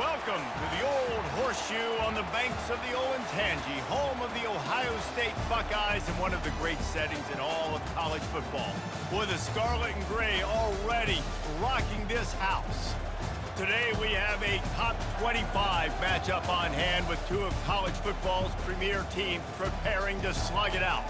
Welcome to the Old Horseshoe on the banks of the Olentangy, home of the Ohio State Buckeyes and one of the great settings in all of college football. With the scarlet and gray already rocking this house. Today we have a top 25 matchup on hand with two of college football's premier teams preparing to slug it out.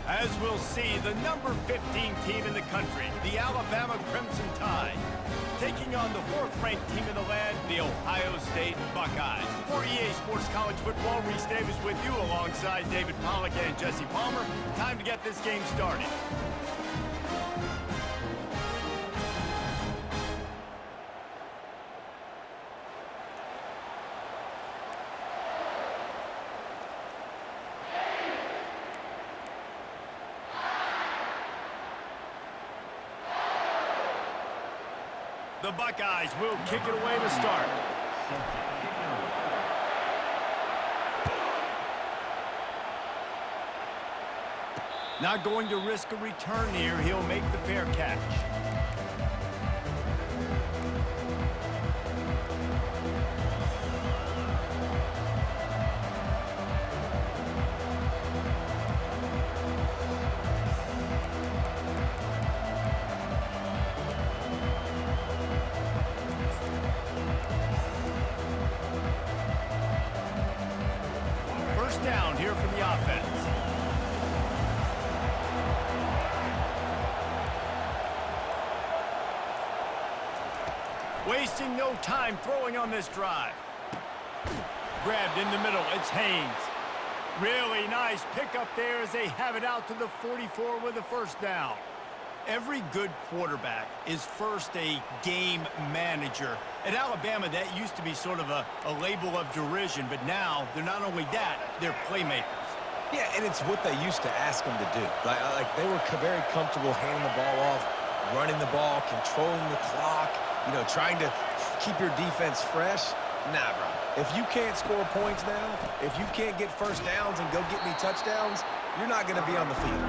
As we'll see, the number 15 team in the country, the Alabama Crimson Tide, taking on the fourth-ranked team in the land, the Ohio State Buckeyes. For EA Sports College Football, Reese Davis with you alongside David Pollack and Jesse Palmer. Time to get this game started. The Buckeyes will kick it away to start. Not going to risk a return here. He'll make the fair catch. Down here for the offense. Wasting no time throwing on this drive. Grabbed in the middle, it's Haynes. Really nice pickup there as they have it out to the 44 with a first down. Every good quarterback is first a game manager. At Alabama, that used to be sort of a label of derision, but now they're not only that, they're playmakers. Yeah, and it's what they used to ask them to do. Like they were very comfortable handing the ball off, running the ball, controlling the clock, trying to keep your defense fresh. Nah, bro. If you can't score points now, if you can't get first downs and go get me touchdowns, you're not going to be on the field.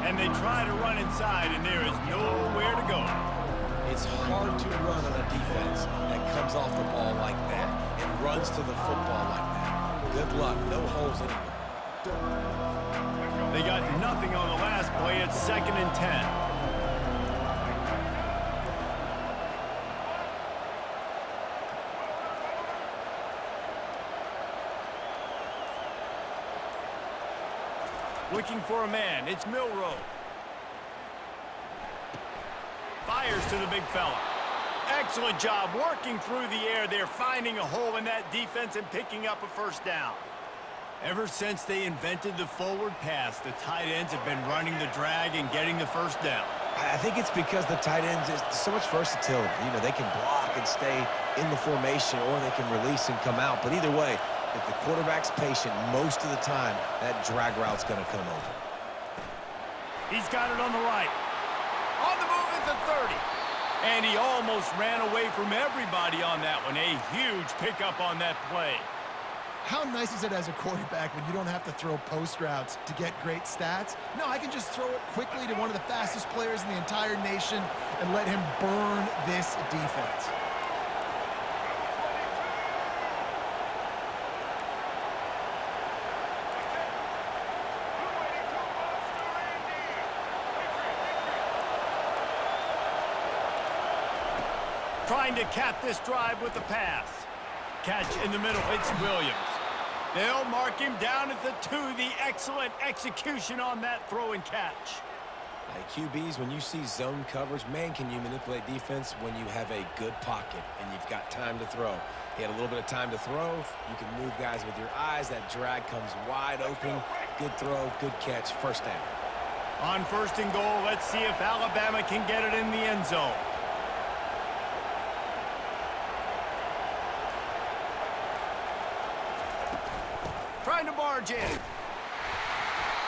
And they try to run inside, and there is nowhere to go. It's hard to run on a defense that comes off the ball like that and runs to the football like that. Good luck. No holes anywhere. They got nothing on the last play. It's 2nd and 10. Looking for a man. It's Milroe. Fires to the big fella. Excellent job working through the air there, finding a hole in that defense and picking up a first down. Ever since they invented the forward pass, the tight ends have been running the drag and getting the first down. I think it's because the tight ends is so much versatility. They can block and stay in the formation, or they can release and come out. But either way, if the quarterback's patient most of the time, that drag route's going to come open. He's got it on the right. On the move at the 30. And he almost ran away from everybody on that one. A huge pickup on that play. How nice is it as a quarterback when you don't have to throw post routes to get great stats? No, I can just throw it quickly to one of the fastest players in the entire nation and let him burn this defense. Trying to cap this drive with the pass. Catch in the middle, it's Williams. They'll mark him down at the 2. The excellent execution on that throw and catch. Like QBs, when you see zone coverage, man, can you manipulate defense when you have a good pocket and you've got time to throw. He had a little bit of time to throw. You can move guys with your eyes. That drag comes wide open. Good throw, good catch, first down. On 1st and goal, let's see if Alabama can get it in the end zone. Trying to barge in.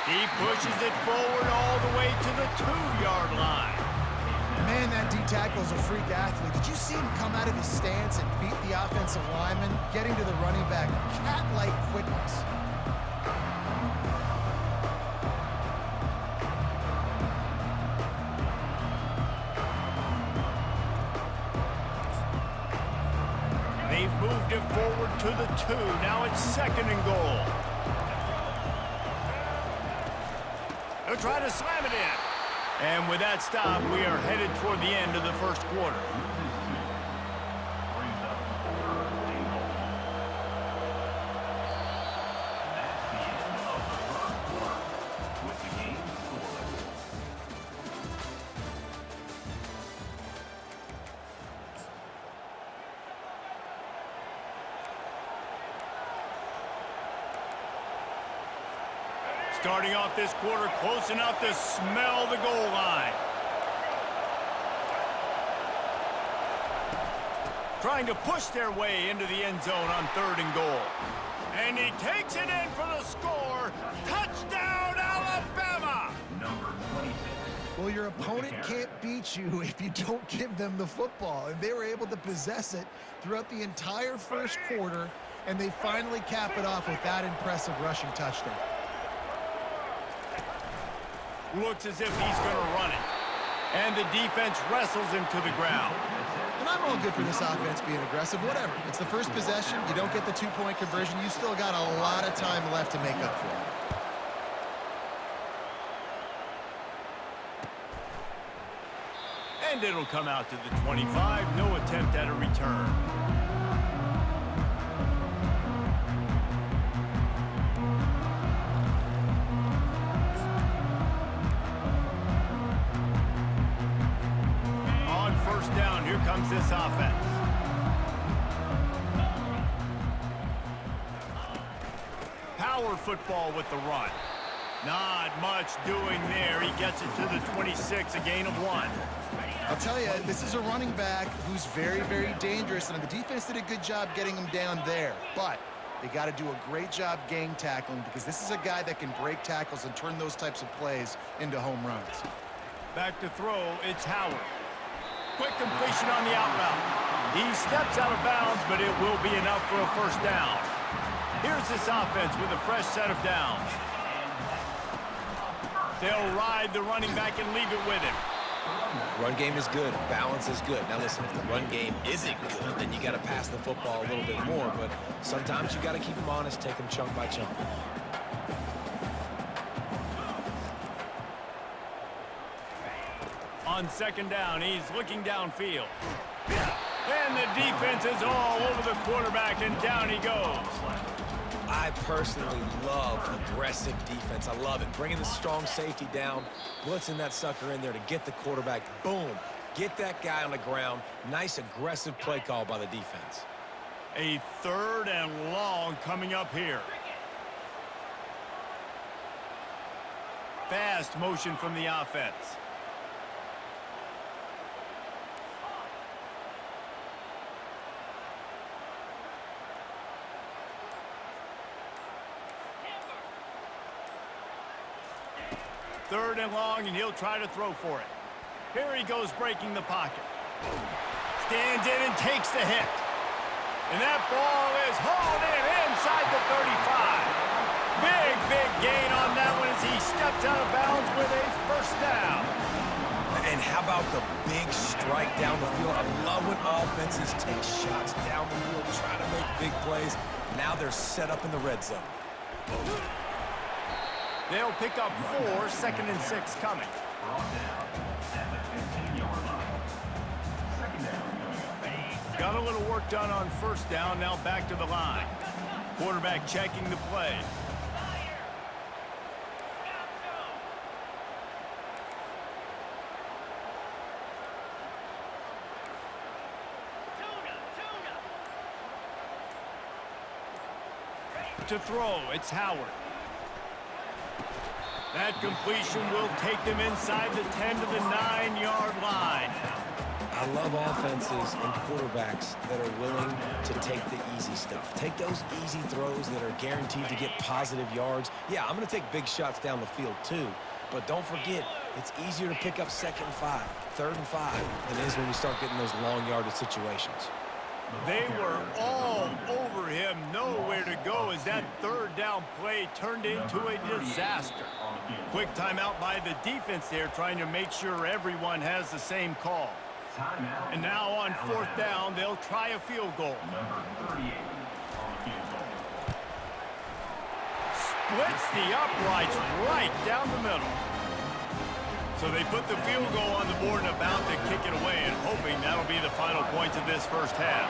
He pushes it forward all the way to the 2-yard line. Man, that D-tackle is a freak athlete. Did you see him come out of his stance and beat the offensive lineman, getting to the running back? Cat-like quickness. They've moved the 2. Now it's 2nd and goal. They'll try to slam it in. And with that stop, we are headed toward the end of the first quarter. Starting off this quarter close enough to smell the goal line. Trying to push their way into the end zone on 3rd and goal. And he takes it in for the score. Touchdown, Alabama! Number 26. Well, your opponent can't beat you if you don't give them the football. And they were able to possess it throughout the entire first quarter, and they finally cap it off with that impressive rushing touchdown. Looks as if he's going to run it. And the defense wrestles him to the ground. And I'm all good for this offense being aggressive. Whatever. It's the first possession. You don't get the 2-point conversion. You still got a lot of time left to make up for it. And it'll come out to the 25. No attempt at a return. Here comes this offense. Power football with the run. Not much doing there. He gets it to the 26, a gain of 1. I'll tell you, this is a running back who's very, very dangerous, and the defense did a good job getting him down there. But they got to do a great job gang tackling, because this is a guy that can break tackles and turn those types of plays into home runs. Back to throw, it's Howard. Quick completion on the out route. He steps out of bounds, but it will be enough for a first down. Here's this offense with a fresh set of downs. They'll ride the running back and leave it with him. Run game is good. Balance is good. Now listen, if the run game isn't good, then you got to pass the football a little bit more. But sometimes you got to keep them honest, take them chunk by chunk. On 2nd down, he's looking downfield. And the defense is all over the quarterback, and down he goes. I personally love aggressive defense. I love it. Bringing the strong safety down, blitzing that sucker in there to get the quarterback. Boom. Get that guy on the ground. Nice aggressive play call by the defense. A 3rd and long coming up here. Fast motion from the offense. Third and long, and he'll try to throw for it. Here he goes, breaking the pocket. Stands in and takes the hit. And that ball is hauled in inside the 35. Big gain on that one as he steps out of bounds with a first down. And how about the big strike down the field? I love when offenses take shots down the field, try to make big plays. Now they're set up in the red zone. They'll pick up 4, 2nd and 6 coming. Got a little work done on first down, now back to the line. Quarterback checking the play. To throw, it's Howard. That completion will take them inside the 10 to the 9-yard line. I love offenses and quarterbacks that are willing to take the easy stuff. Take those easy throws that are guaranteed to get positive yards. Yeah, I'm going to take big shots down the field too. But don't forget, it's easier to pick up 2nd and 5, 3rd and 5 than it is when we start getting those long yardage situations. They were all over him, nowhere to go as that 3rd down play turned into a disaster. Quick timeout by the defense there, trying to make sure everyone has the same call. And now on 4th down, they'll try a field goal. splits the uprights right down the middle. So they put the field goal on the board and about to kick it away, and hoping that'll be the final points of this first half.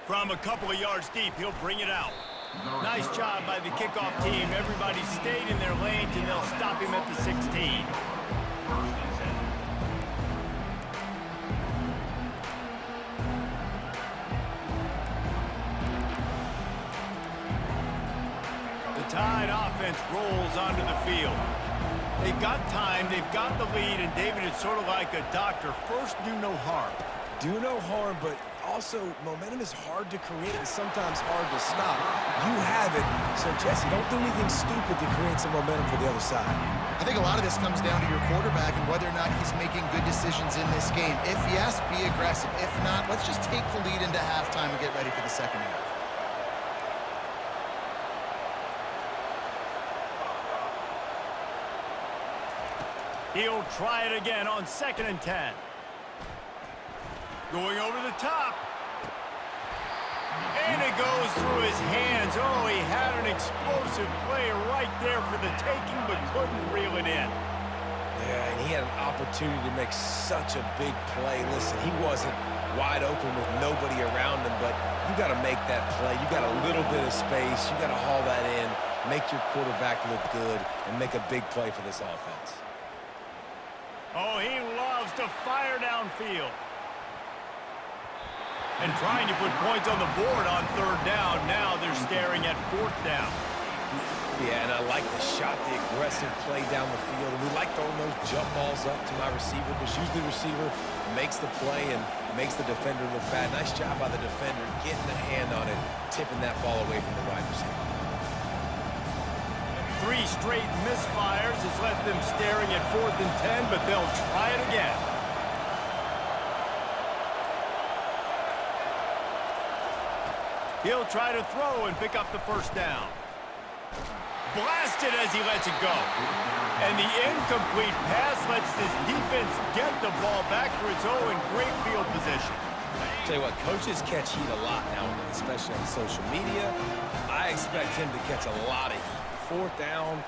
From a couple of yards deep, he'll bring it out. Nice job by the kickoff team. Everybody stayed in their lanes, and they'll stop him at the 16. The Tide offense rolls onto the field. They've got time, they've got the lead, and David, it's sort of like a doctor. First, do no harm. Do no harm, but also momentum is hard to create and sometimes hard to stop. You have it, so Jesse, don't do anything stupid to create some momentum for the other side. I think a lot of this comes down to your quarterback and whether or not he's making good decisions in this game. If yes, be aggressive. If not, let's just take the lead into halftime and get ready for the second half. He'll try it again on 2nd and 10. Going over the top. And it goes through his hands. Oh, he had an explosive play right there for the taking, but couldn't reel it in. Yeah, and he had an opportunity to make such a big play. Listen, he wasn't wide open with nobody around him, but you got to make that play. You got a little bit of space. You got to haul that in, make your quarterback look good, and make a big play for this offense. Oh, he loves to fire downfield. And trying to put points on the board on 3rd down. Now they're staring at 4th down. Yeah, and I like the shot, the aggressive play down the field. And we like throwing those jump balls up to my receiver, because usually the receiver makes the play and makes the defender look bad. Nice job by the defender getting the hand on it, tipping that ball away from the wide receiver. 3 straight misfires has left them staring at 4th and 10, but they'll try it again. He'll try to throw and pick up the 1st down. Blasted as he lets it go. And the incomplete pass lets this defense get the ball back for its own great field position. Tell you what, coaches catch heat a lot nowadays, especially on social media. I expect him to catch a lot of heat. 4th down,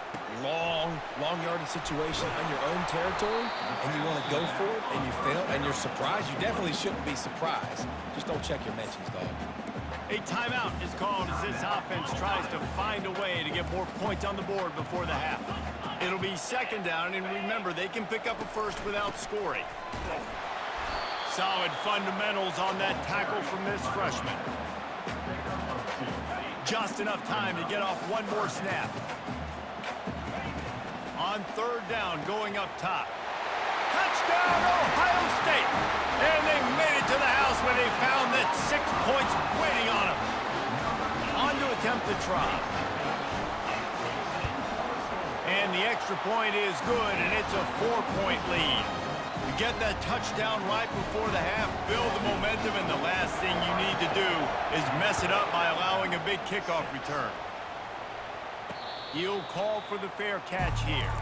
long yardage situation on your own territory, and you want to go for it, and you fail, and you're surprised. You definitely shouldn't be surprised. Just don't check your mentions, dog. A timeout is called as this offense tries to find a way to get more points on the board before the half. It'll be 2nd down, and remember, they can pick up a first without scoring. Solid fundamentals on that tackle from this freshman. Just enough time to get off one more snap. On 3rd down, going up top. Touchdown, Ohio State! And they made it to the house when they found that 6 points waiting on them. On to attempt the try. And the extra point is good, and it's a 4-point lead. You get that touchdown right before the half, build the momentum, and the last thing you need to do is mess it up by allowing a big kickoff return. He'll call for the fair catch here.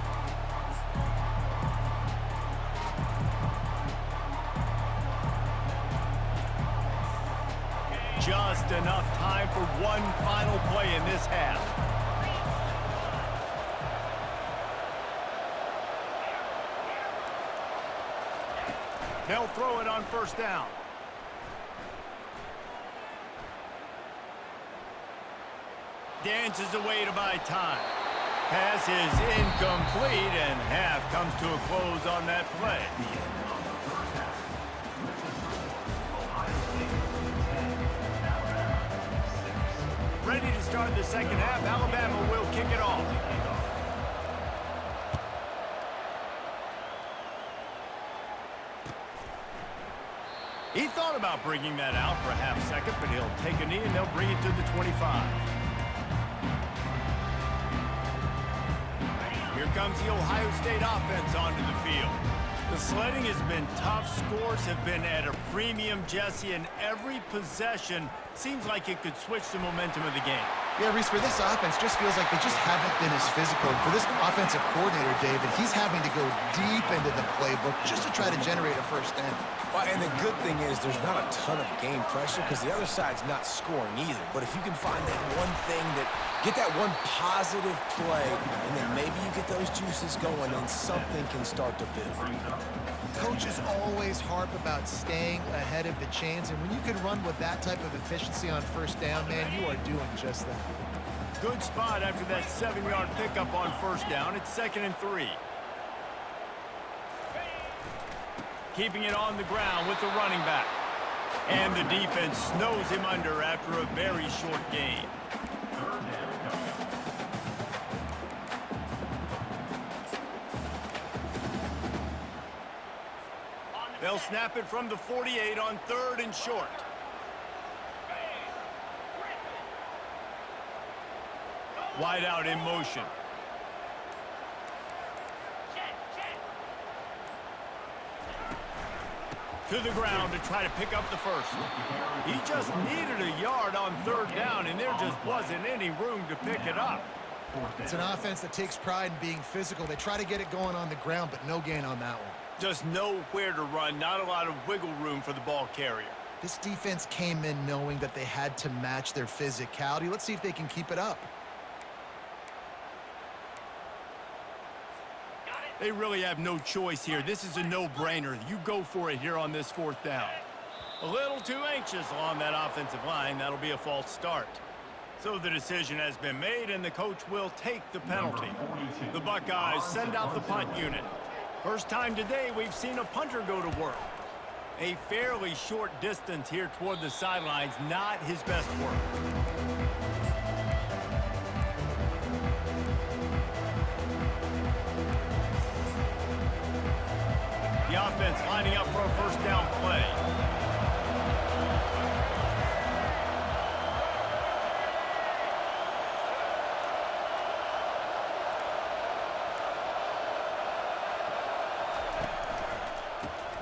Just enough time for one final play in this half. They'll throw it on 1st down. Dances away to buy time. Pass is incomplete, and half comes to a close on that play. Ready to start the 2nd half. Alabama will kick it off. He thought about bringing that out for a half second, but he'll take a knee and they'll bring it to the 25. Here comes the Ohio State offense onto the field. The sledding has been tough. Scores have been at a premium, Jesse, and every possession seems like it could switch the momentum of the game. Yeah, Reese, for this offense, just feels like they just haven't been as physical. For this offensive coordinator, David, he's having to go deep into the playbook just to try to generate a first down. Well, and the good thing is there's not a ton of game pressure because the other side's not scoring either. But if you can find that one thing get that one positive play, and then maybe you get those juices going and something can start to build. Coaches always harp about staying ahead of the chains, and when you can run with that type of efficiency on first down, man, you are doing just that. Good spot after that 7-yard pickup on first down. It's 2nd and 3. Keeping it on the ground with the running back. And the defense snows him under after a very short gain. They'll snap it from the 48 on 3rd and short. Wide out in motion. To the ground to try to pick up the first. He just needed a yard on 3rd down, and there just wasn't any room to pick it up. It's an offense that takes pride in being physical. They try to get it going on the ground, but no gain on that one. Just nowhere to run, not a lot of wiggle room for the ball carrier. This defense came in knowing that they had to match their physicality. Let's see if they can keep it up. They really have no choice here. This is a no-brainer. You go for it here on this 4th down. A little too anxious along that offensive line. That'll be a false start. So the decision has been made, and the coach will take the penalty. The Buckeyes send out the punt unit. First time today we've seen a punter go to work. A fairly short distance here toward the sidelines, not his best work. The offense lining up for a first down play.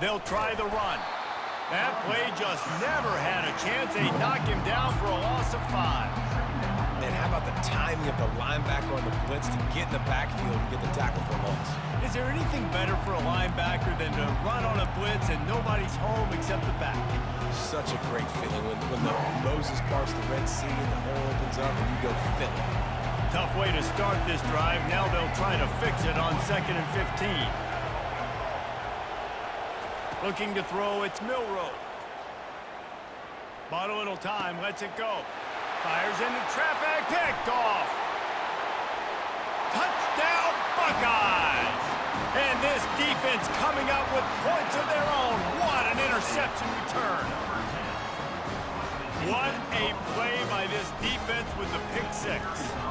They'll try the run. That play just never had a chance. They knock him down for a loss of 5. And how about the timing of the linebacker on the blitz to get in the backfield and get the tackle for a loss? Is there anything better for a linebacker than to run on a blitz and nobody's home except the back? Such a great feeling when the Moses parts the Red Sea and the hole opens up and you go fill it. Tough way to start this drive. Now they'll try to fix it on 2nd and 15. Looking to throw, it's Milroe. Bought a little time, lets it go. Fires into traffic, picked off. Touchdown, Buckeyes! And this defense coming up with points of their own. What an interception return. What a play by this defense with the pick 6.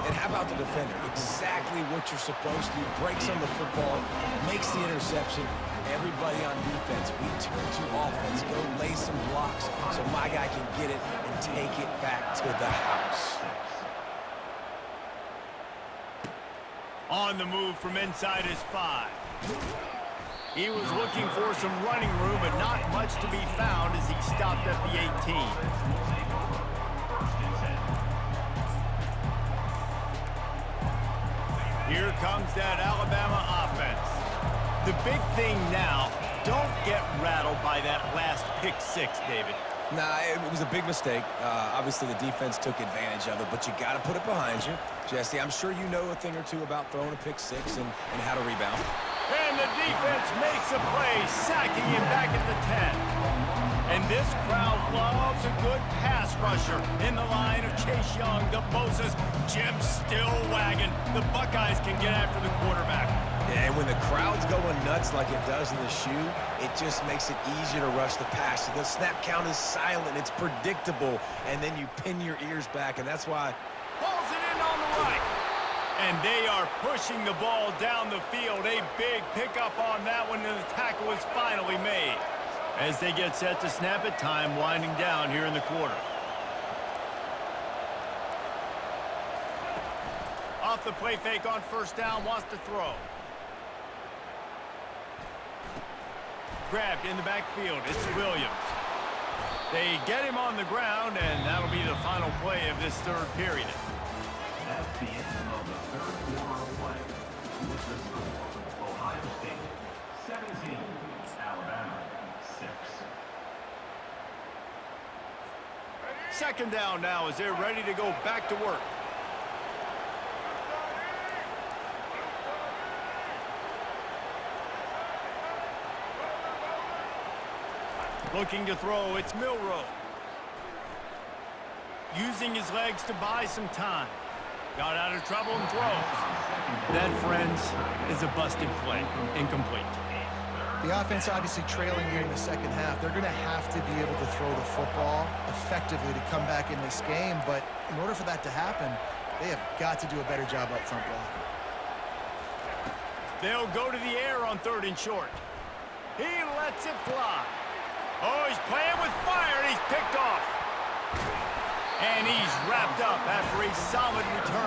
And how about the defender? Exactly what you're supposed to do. Breaks on the football, makes the interception. Everybody on defense, we turn to offense. Go lay some blocks so my guy can get it and take it back to the house. On the move from inside his 5. He was looking for some running room, but not much to be found as he stopped at the 18. Here comes that Alabama offense. The big thing now, don't get rattled by that last pick 6, David. Nah, it was a big mistake. Obviously, the defense took advantage of it, but you got to put it behind you. Jesse, I'm sure you know a thing or two about throwing a pick 6 and how to rebound. And the defense makes a play, sacking him back at the 10. And this crowd loves a good pass rusher in the line of Chase Young, the Bosa's, Jim still wagging. The Buckeyes can get after the quarterback. And when the crowd's going nuts like it does in the shoe, it just makes it easier to rush the pass. So the snap count is silent, it's predictable, and then you pin your ears back, and that's why. Pulls it in on the right. And they are pushing the ball down the field. A big pickup on that one, and the tackle is finally made. As they get set to snap it, time winding down here in the quarter. Off the play fake on first down, wants to throw. grabbed in the backfield. It's Williams. They get him on the ground, and that'll be the final play of this third period. That's the end of the third quarter of play. With the score, Ohio State 17, Alabama 6. Second down now as they're ready to go back to work. Looking to throw, it's Milroe. Using his legs to buy some time. Got out of trouble and throws. That, friends, is a busted play. Incomplete. The offense obviously trailing here in the second half. They're going to have to be able to throw the football effectively to come back in this game, but in order for that to happen, they have got to do a better job up front blocking. They'll go to the air on 3rd and short. He lets it fly. Oh, he's playing with fire, and he's picked off. And he's wrapped up after a solid return